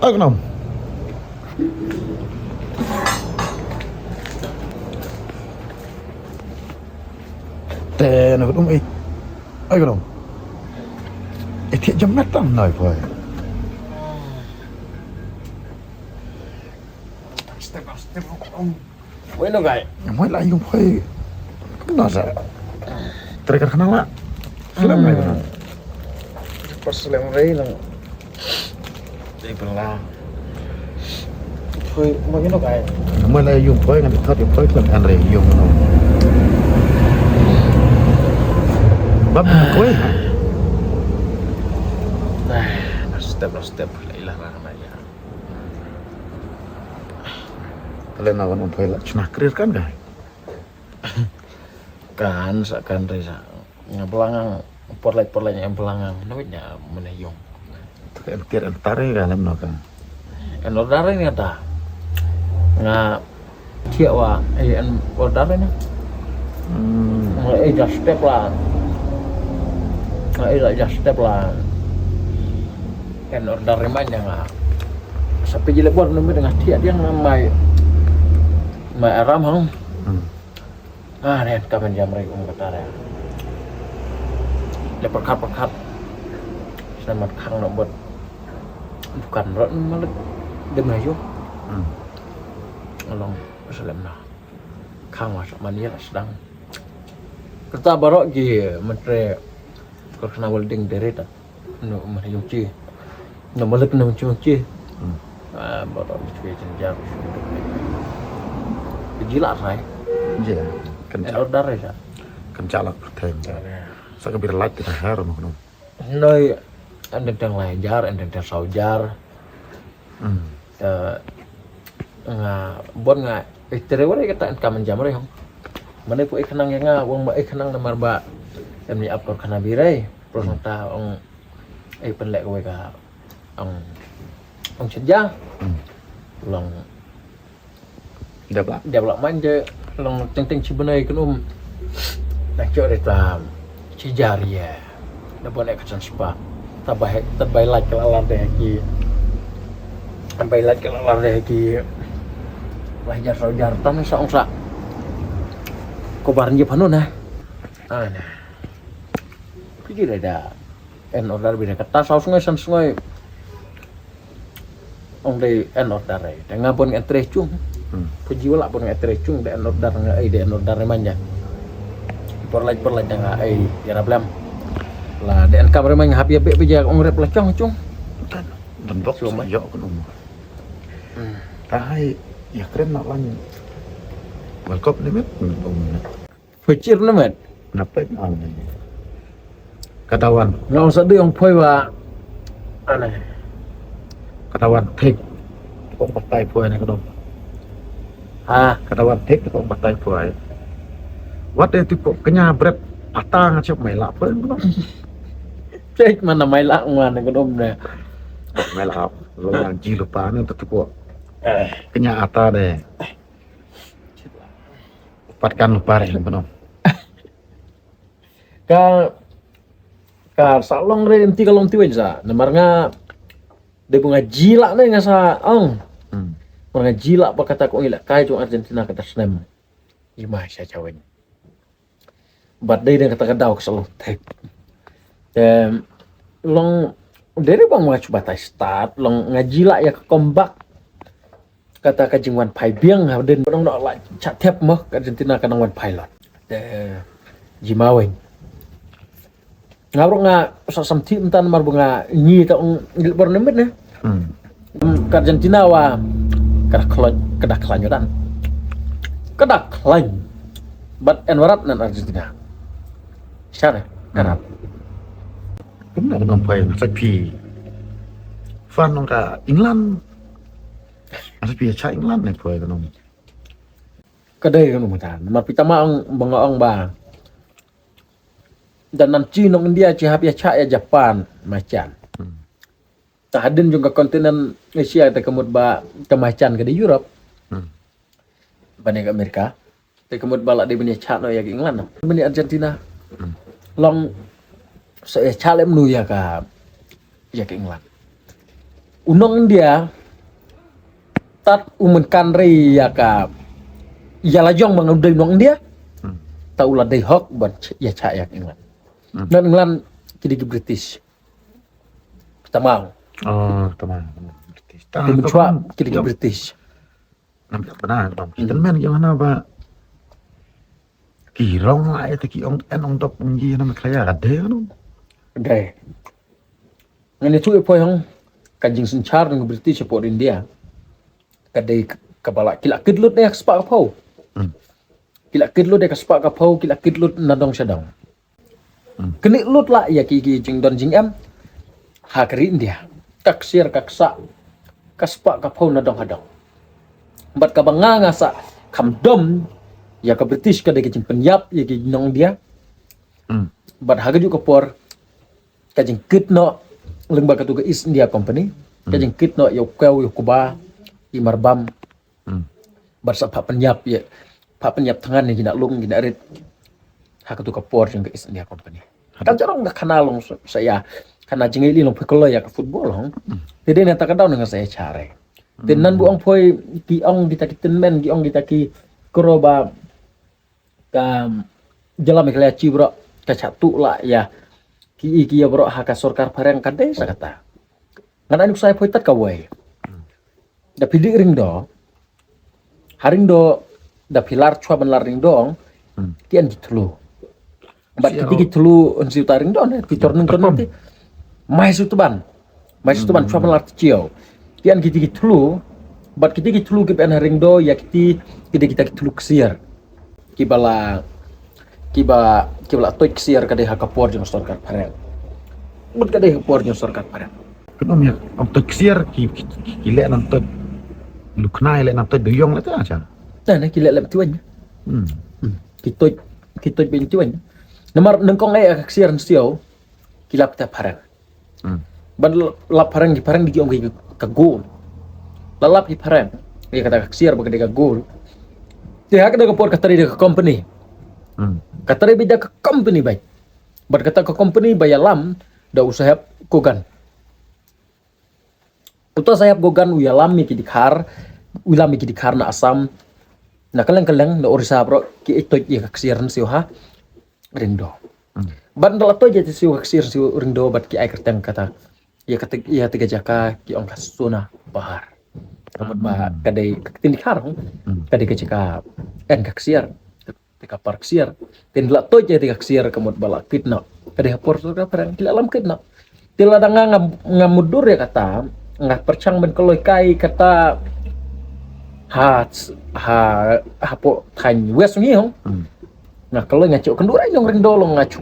Ơi nồng. Tè nó đúng ý. Ơi nồng. Ê thiện cho mắt tao nổi rồi. Step ông. Với nó gầy. Mới lại không phải. Không nói ra. Terakhir kenal lah. Film lah itu. Pas lem rei lang. Di belang. Thôi mau nó gầy. Mới lại dùng phơi ngăn thoát dùng phơi lần ăn rể dùng nó. Bắp quấy. Step lại là ramai ya. Kalian awan phơi lah cina clear kan gak? Kan seakan resa ngebelangang porlet yang belangang namanya menayung Kir antare kan lemno kan. en order ini ada nga dia wa en order ini just step lah just step lah en order remanya nga sampai jile buat nomor dengan dia ngamai mai aram hang nen kapan jam mereka kata ya perkat selamat kang nombor bukan rot malah dem ayo along salam nah kang masuk mania sedang kita barok je menteri kena welding derita no mahayuci no malak no cuci barok cuci jenjar gila saya Iya. Kencang. order ya Kencalak thêm. Saya kebir light kita harum kan. nơi anh đang lajar anh đang saujar bon nga istri wala kata an kaman jamre hong mana ku ikanang nga wong ba ikanang na marba em ni apkor kana birai prosanta ong penlek we ka ong seja long development je long ting cibenai kan nak cok reklam cijaria na boleh kesan spa tabai like kelalan deh ki tabai like kelalan deh ki wajar saujar tan saong sa kobaran je panu nah nah pikir ada en order bina kata saus sungai ong dei en order ai dengan pun etre chung puji wala pun etre chung de en order ngai de en order manja porlaj nga ai ya rablam là để ăn cam mình hạp bây giờ ông rep là trong chung Dan bok cuma yo kan Tai ya keren nak lan. Welcome limit Fikir namet. Kenapa Katawan. Nggak usah dia ông phơi và aneh. Katawan thik. Kok partai puai ni kadom. Katawan thik kok partai puai. Wat itu kok kenya bret patang acap mai lak pun kadom. Cek mana mai lak mana kadom ne. Mai lak lo yang ji lupa ni tu kok. Kenya ata deh. Patkan lupa deh kadom. Ka salong re enti kalong tiwen sa namar nga de bunga jila ne nga sa ong bunga jila pa kata ko ila kay jong Argentina kata snem ima siya cawen bat day den kata kadaw salong tek long dari bang mga coba tay start long nga jila ya kombak kata ka jingwan pai biang ha den bonong no la chat thep mo Argentina kanang wan pilot jimawen ngabrok nga sa samti entan mar bunga nyi ta ong ilbor nemit ne ka Argentina wa kedak kelanjutan kedak lain bat enwarat nan Argentina syare karap Cũng là đồng phải sắc phi Phan nông cả England Sắc phi cha England này phải nông kadai kan umutan mar pitama ang mga ong ba dan nan China India Cihap ya cha ya Japan macan tahadin juga kontinen Asia ta kemud ba kemacan ke di Europe bani ke Amerika ta kemud bala di bani cha no ya ke England no bani Argentina long saya cha lem nu ya ke England unong India tat umenkan ri ya ka ya lajong mangudai unong India taulah dai hok buat ya cayak England. Dan England kini ke British. Pertama, Oh, teman. dia mencuak kini ke British. Nampak benar, Bang. Kita main gimana, Pak? Kirong lah itu kiong enong top unji nama kaya ada kan? Dai. Ngani tu apa yang kajing sencar dengan British support India. Kadai kepala kila kidlut dia sepak kapau. Kila kidlut dia sepak kapau, kila kidlut nadong sedang. Kini lut lah ya ki jing don jing em. Hakri India. Kaksir kaksa kaspak kapau nadong hadong. Bat kabanga ngasa kamdom ya ke British kadai kajing penyap ya ki nong dia. Bat haga juga por kajing kitno lembaga tuga East India Company kajing kitno yo kau yo kuba imarbam barsa pak penyap tangan ni nak lung nak rit hak tu kapor jeng ke East India Company kan jarang nak kenal long saya karena jeng ili long pekolo ya ke football long jadi nak tak dengan saya cari tenan buang poi kiong ditakiten men kiong ditaki keroba kam jalan mekelya cibro kacatu lah ya ki ya bro haka sorkar pareng kadai sa kata ngana anu saya poitat kawai da pidi ring do haring do da pilar chua ban ring dong tian ditlu bat kiti ditlu on siu taring do ne pitor nung nanti mai su tuban chua ban lar cio tian kiti ditlu bat kiti ditlu ke pen haring do ya kiti kita ditlu ksiar kibala toy ksiar kadai hakapor jeng sorkar pareng mut kadai hakapor jeng sorkar pareng Kenapa ya? Om teksir kile nanti luknai le nanti doyong le tu aja. nah kila lem tuan kita ben tuan nomor nengkong ai ksiar nstio kila peta pareng ban lap pareng di giong ke gol lalap di pareng ya kata ksiar bagade ke gol dia kada kapor katari ke company katari bida ke company baik berkata ke company bayalam da usaha kogan uta sayap gogan uyalami ki dikar na asam na kaleng na orisa bro ki ito ya kaksiran siyo ha rindo ban dala to jati siyo kaksiran siyo rindo bat ki ay kerteng kata ya tiga jaka ki ong kasuna bahar kamot ba kadai tindikar kadai kecika en kaksiar tika parksiar tin dala to jati kaksiar kamot bala kitna kadai hapor so ka parang kilalam kitna tila danga ngamudur ya kata nggak percang ben koloi kai kata ha po than wes ngi hong nah koloi ngacu kendurai nyong ring dolong ngacu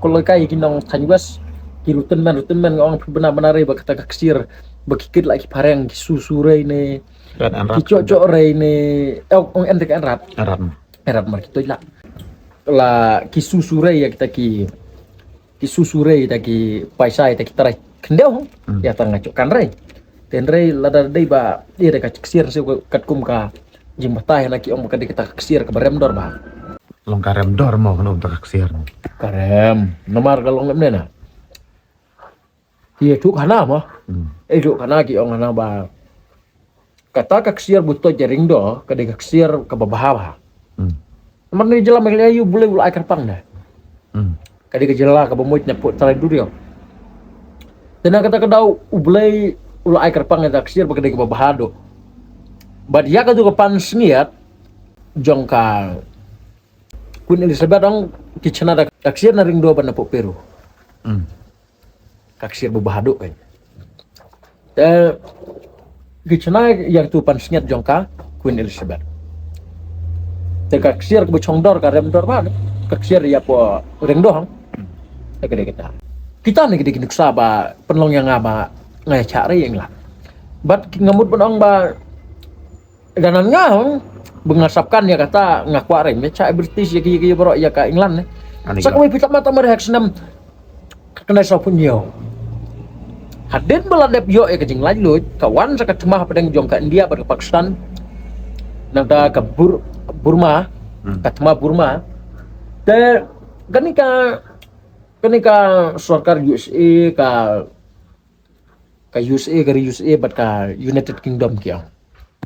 koloi kai kinong than wes kiruten men ngong benar-benar ba kata kaksir bakikit lagi pareng kisusure ne kicocok re ne ong ente kan erat mar kita la kisusure ya kita kisusure taki paisai taki tarai kendau ya tang ngacuk kan rei ten rei lada dei ba dia dekat ksir se kat kum ka jimbatah laki om ka kita ksir ke barem dor ba Long karem dor mau kena untuk ksir karem nomor kalau ngem nena dia cuk hana mah cuk hana ki ong hana ba kata ksir buto jaring do ka de ksir ke babah nomor ni jela melayu boleh ulah akar pang dah kadi kejela ka bomoit nyaput tarai durio Tena kata kadau ublay ula ay karpang eta ksir pagkade ko babahado. Badya ka to pan sniat jong ka Queen Elizabeth ang kitchen na kaksir na ring do ba na po pero. Kaksir babahado kan. Kitchen na yang tu pan sniat jong ka Queen Elizabeth. Te kaksir ko chongdor ka rem dor ba. Kaksir ya po ring do hang. Kade kita. Kita nih gede saba penlong yang ngaba ngai cari yang lah. Bat ngamut penong ba ganan ngahong bengasapkan ya kata ngakware me cai British ya kiye bro ya ka England. Sakwe pitak mata merehak senam kena sapun yo. Haden beladep yo ya kejing lanjut kawan sakat cemah pedang jong ka India pada Pakistan. Nang ta ka Burma, katma Burma. Te kenika sarkar USA ka ka USA kari USA bat ka United Kingdom kia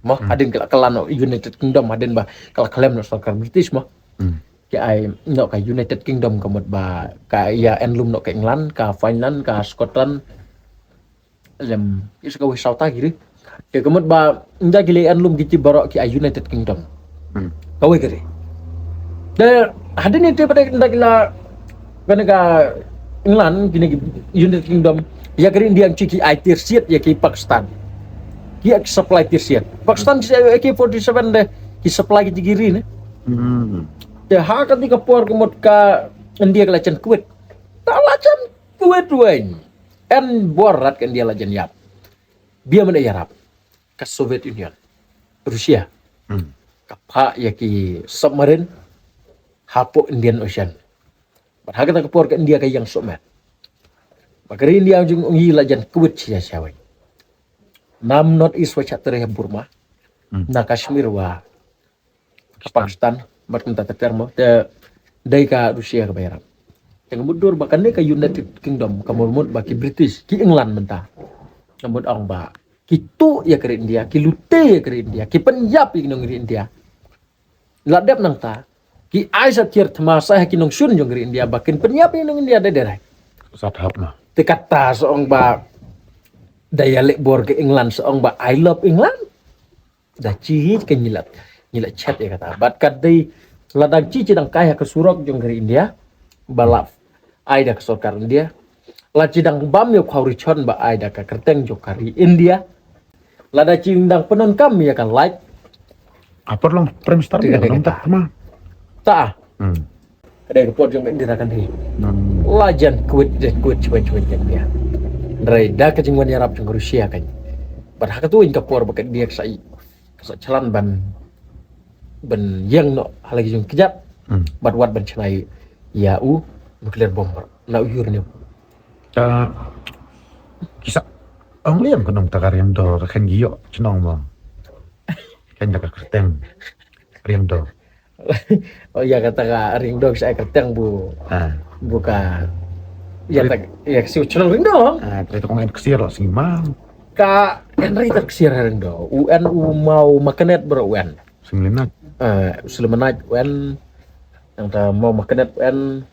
mo adin kala kala United Kingdom adin ba kala kalem no sarkar British mo ki ai no ka United Kingdom kamot ba ka ya enlum no ka England ka Finland ka Scotland lem is ka wisata giri ke kamot ba nda gile enlum gici barok ki ai United Kingdom kawe kari da hadin itu pada nda gila ka England gini United Kingdom ya kari India ciki ai tirsiat ya ki Pakistan ki supply tirsiat Pakistan ki AK-47 deh ki supply ki giri ne ya ha ketika por kemot ka India kelacan Kuwait tak lacan Kuwait wen en borat kan dia lacan yap dia mana Arab ke Soviet Union Rusia kapa ya ki submarine hapo Indian Ocean padahal kita kepor ke India ke yang Soviet Bakari India jung ungi lajan Kuwait sia siawai. Nam North East wacak tereh Burma. Na Kashmir wa Pakistan. Bat kunta termo te dai ka Rusia ke bayaran. Yang mudur bakan ka United Kingdom kamulmut baki British ki England mentah. Namun ong ba kitu ya ke India, ki lute ya ke India, ki Punjab ki nong India. Ladap nang ta ki Aisyah tier tmasa ki nong sun jong India bakin Punjab ki nong India daerah. Sadhap na. Tekata seong ba daya lek bor ke England seong ba I love England dah cihi ke nyilat chat ya kata bat kat dei ladang cici dang kaya ke surok jong dari India balap ai dah ke sorkar India la cidang bam yo khauri chon ba ai dah ke kerteng jo kari India lada cindang penon kam ya kan like Apa long prem star Tidak ya long ada tak ma. ta ada report jong India kan hi lajan kuit cuan dia Rai dah kejengwan Arab jeng Rusia kan. Padahal tu ingka por bakat dia kesai calan ban yang no halagi jeng kejap. Bat wat ban cenai yau nuklir bomber. Na uyur ni. Kisah ang liam kanong takar yang do kan giyo cenong mo. Kan jaga kerteng riang do. Oh ya kata ka ring dog saya kerteng bu. Buka ya tak ya si ucul ring dong. Terus kong kesir lo sing mam. Ka Henry terkesir ring dong. UN mau makanet bro UN. Sing linat. Selemenat UN yang ta mau makanet UN.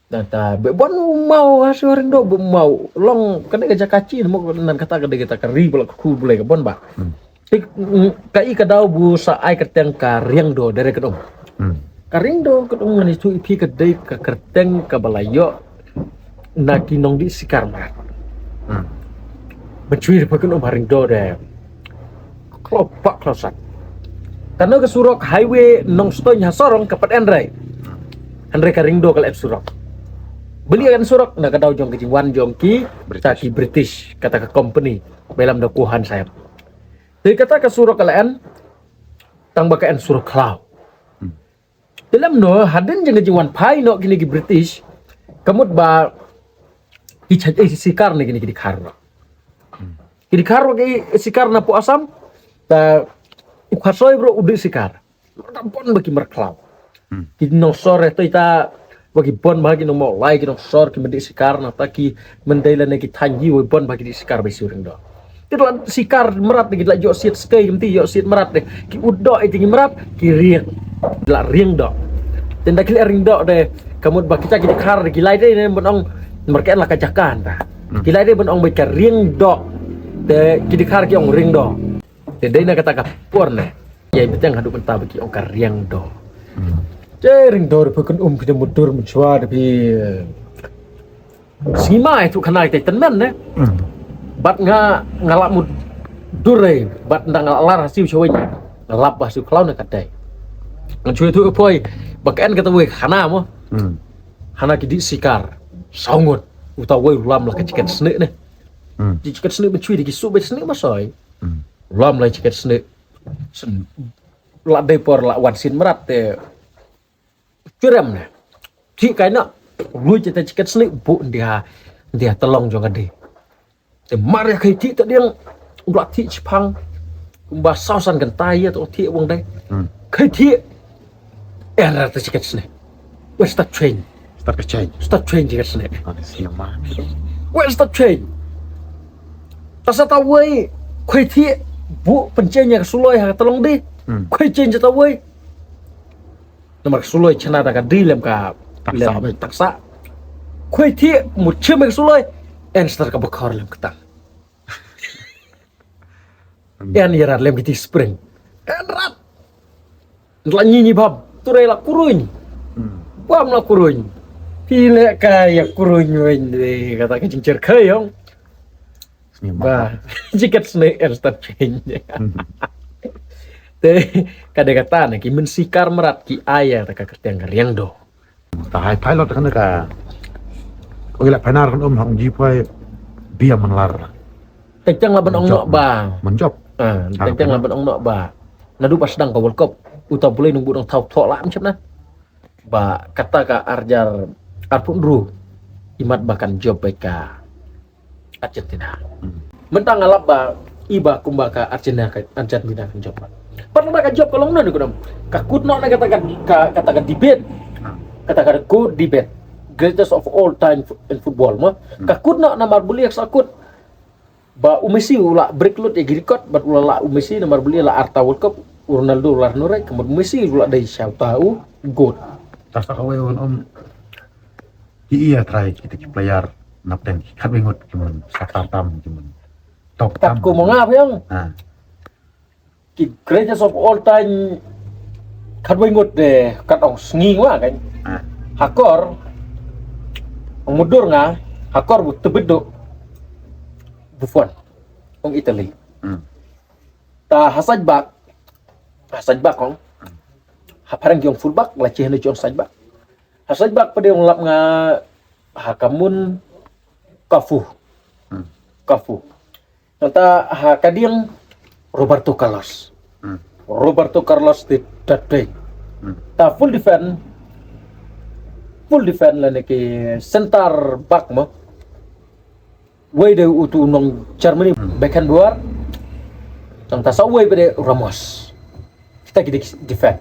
Yang ta bebon mau hasil ring dong mau long kena kerja kaci mau nan kata kada kita keri bola ku boleh kebon ba. Kai kadau bu sa ai kerteng ka riang do dari kedong. Karing do kedong ngani tu ipi kedai ka kerteng ka balayo na kinong di sikar mat. Bercuir pakai haring do deh. Klopak klosak. Karena ke surok highway nong stonya sorong kapat Andre karing do kalau surok. Beli akan surok nak kadau jong kejingwan jongki taki British kata ke company dalam dokuhan saya. Jadi kata ke surok kalian tang bakain surok cloud. Dalam no hadin jeng kejingwan pai no kini ki British kamut ba sikar ni kini karno. Kini karno ki sikar na po asam ta ukhasoy bro udah sikar. Tampon bagi merklau. Kini no sore tu ita bagi bon bagi no mau lai kini no sore kini mendik sikar na taki mendela neki tanji wo bon bagi di sikar besi uring do. Kita sikar merat lagi lah jok siat sekali mesti jok siat merat deh. Ki udok itu merat ki riang. Lah riang do. Tenda kili ring do deh. Kamu bagi kita kar gilai deh ni benong mereka lah kacakan dah. Gilai deh benong baca riang do. Deh kini kar ki ong ring do. Deh nak kata kapur nih. Ya betul hadu mentah bagi ong kar riang do. Ring do bukan kita mundur mencuat tapi sima itu kena kita temen nih. Bat ngalak mundur bat nang lar hasil cowoknya ngalap hasil kalau nak kadai. Ngecuy itu poi bakan kata weh hana mo. Hana kidi sikar saungut utau weh ulam lah keciket snek nih. Ciket snek mencuy di kisuk bet snek masoy. Ulam lah ciket snek. Lak depor lak wansin merat te curam nih. Cik kaina lu cita ciket snek bu dia telong jong ade. Te mari kai ti tak dia ulat ti cipang mbah sausan kan tai atau ti wong dai. Kai ti era te ciket snek. Where's that train? Start train ciket snek. Ada siapa? Where's that train? Kasa tawai koi thi bu pencenya suloi ha tolong di koi chen tawai nomor suloi chana daga di lem ka lem taksa koi thi mu chem suloi en star ka bakar lem ketang en yarat lem kiti spring en rat la nyinyi bab turai la kuruny bam la kuruny pile kaya kuruny wen kata kencir kayong ba jikat snake and start change te kadang-kadang ki mensikar merat ki ayah ta kertiang riang do ta hai pilot kan ka ila panar kan hong ji pai bia manlar tengteng laban ong nok ba menjob tengteng laban ong nok ba nadu pas dang ka world cup uta boleh nunggu dong thau thok la macam na ba kata ka arjar arpun ru imat bahkan job ka Argentina. Mentang alap ba iba kumbaka Argentina kan job. Pernah ka job kalau ngono ko kakut no na katakan debate. Katakan good debate. Greatest of all time in football mo. Kakut no na marbuli sakut. Ba Messi ula break lut record bat ula la Messi na marbuli la arta World Cup Ronaldo lar nore kemudian Messi ula dai siau tahu good. Tas ka we iya try kita player napten kat wengut cuman sakar tam cuman top tam ko mga yang ki greatest of all time kat wengut de kat ong sngi wa kan hakor ong mudur nga hakor bu tebedo Buffon ong Italy ta hasaj bak ong haparang yung fullback la chehna jong sajbak hasaj bak pada ong lap nga hakamun Cafu. Nata kadiang Roberto Carlos. Roberto Carlos di dadai. Ta full defend lah neki center back mo. Way de utu nong Germany Beckenbauer. Tang ta saway pada Ramos. Kita gidi defend.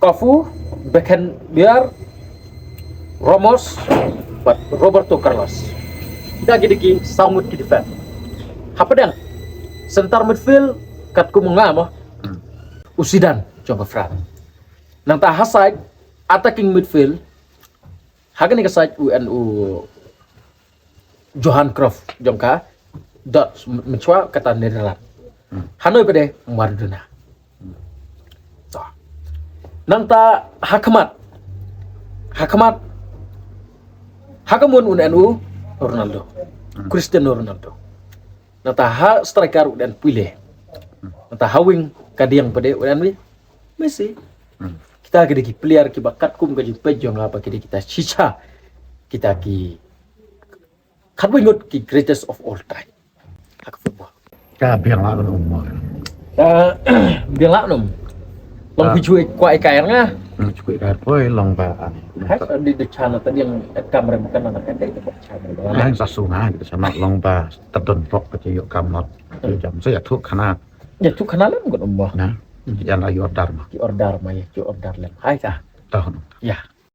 Cafu, Beckenbauer, Ramos, but Roberto Carlos. Kita gidi samut ki defend. Apa dan? Center midfield kat ku mengamo. Usidan coba Fran. Nang ta hasai attacking midfield hagan ka side UNU Johan Cruyff jongka dot mencoba kata Netherlands. Hanoi pada Maradona. So. Nang ta hakamun UNU Ronaldo, Cristiano Ronaldo. Nata ha striker dan pilih. Nata hawing kadiang pada UNU Messi. Kita gede player ki bakat kum gaji pejong apa kita cica kita ki kadwingut ki greatest of all time. Hak football. ka biang la kan Bilang nom. Long hijau kuai kair nga. cukup ka poi long ba Di channel tadi yang kamera bukan anak anda itu channel. Lang sa sunga gitu sama long ba tadon pok ka yo kamot jam saya thuk khana Ya tu kenalan gak nombah. na yan ayo dar ma Ki order mah ya, ki order lem. Hai kah? tahun Ya.